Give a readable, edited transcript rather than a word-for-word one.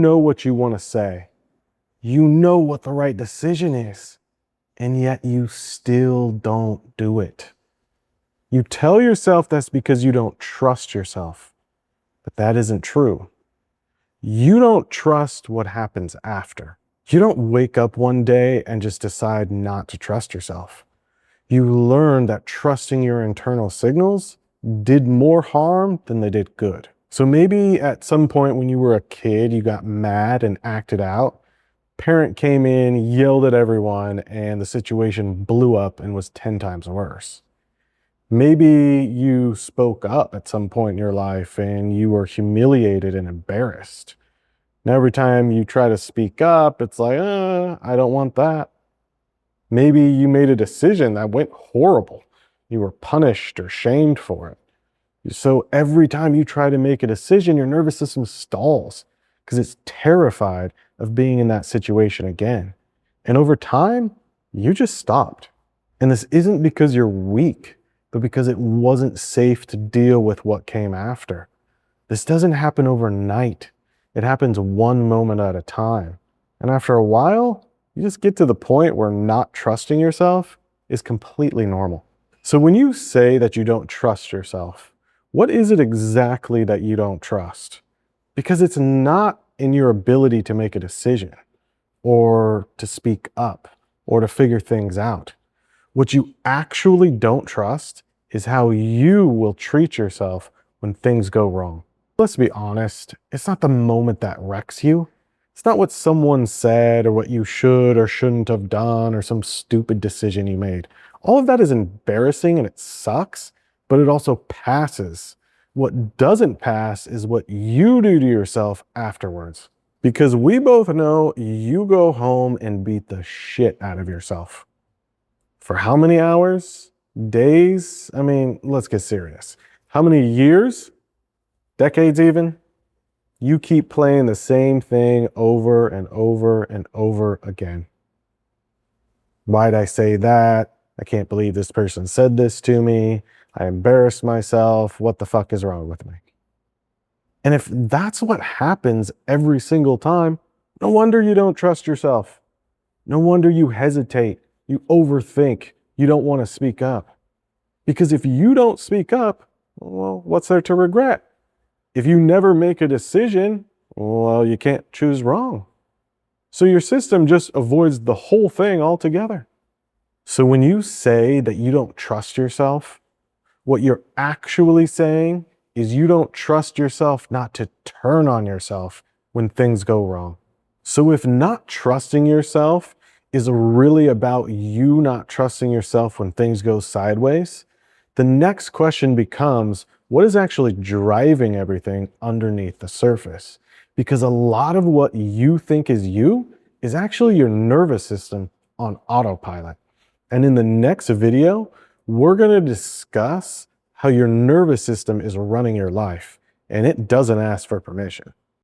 know what you want to say. You know what the right decision is, and yet you still don't do it. You tell yourself that's because you don't trust yourself, but that isn't true. You don't trust what happens after. You don't wake up one day and just decide not to trust yourself. You learn that trusting your internal signals did more harm than they did good. So maybe at some point when you were a kid, you got mad and acted out. Parent came in, yelled at everyone, and the situation blew up and was 10 times worse. Maybe you spoke up at some point in your life and you were humiliated and embarrassed. Now, every time you try to speak up, it's like, I don't want that. Maybe you made a decision that went horrible. You were punished or shamed for it. So every time you try to make a decision, your nervous system stalls because it's terrified of being in that situation again. And over time, you just stopped. And this isn't because you're weak, but because it wasn't safe to deal with what came after. This doesn't happen overnight. It happens one moment at a time. And after a while, you just get to the point where not trusting yourself is completely normal. So when you say that you don't trust yourself, what is it exactly that you don't trust? Because it's not in your ability to make a decision or to speak up or to figure things out. What you actually don't trust is how you will treat yourself when things go wrong. Let's be honest, it's not the moment that wrecks you. It's not what someone said or what you should or shouldn't have done or some stupid decision you made. All of that is embarrassing and it sucks, but it also passes. What doesn't pass is what you do to yourself afterwards. Because we both know you go home and beat the shit out of yourself. For how many hours? Days? I mean, let's get serious. How many years? Decades even? You keep playing the same thing over and over and over again. Why'd I say that? I can't believe this person said this to me. I embarrassed myself. What the fuck is wrong with me? And if that's what happens every single time, no wonder you don't trust yourself. No wonder you hesitate. You overthink. You don't want to speak up. Because if you don't speak up, well, what's there to regret? If you never make a decision, well, you can't choose wrong. So your system just avoids the whole thing altogether. So when you say that you don't trust yourself, what you're actually saying is you don't trust yourself not to turn on yourself when things go wrong. So if not trusting yourself is really about you not trusting yourself when things go sideways, the next question becomes, what is actually driving everything underneath the surface? Because a lot of what you think is you is actually your nervous system on autopilot. And in the next video, we're going to discuss how your nervous system is running your life, and it doesn't ask for permission.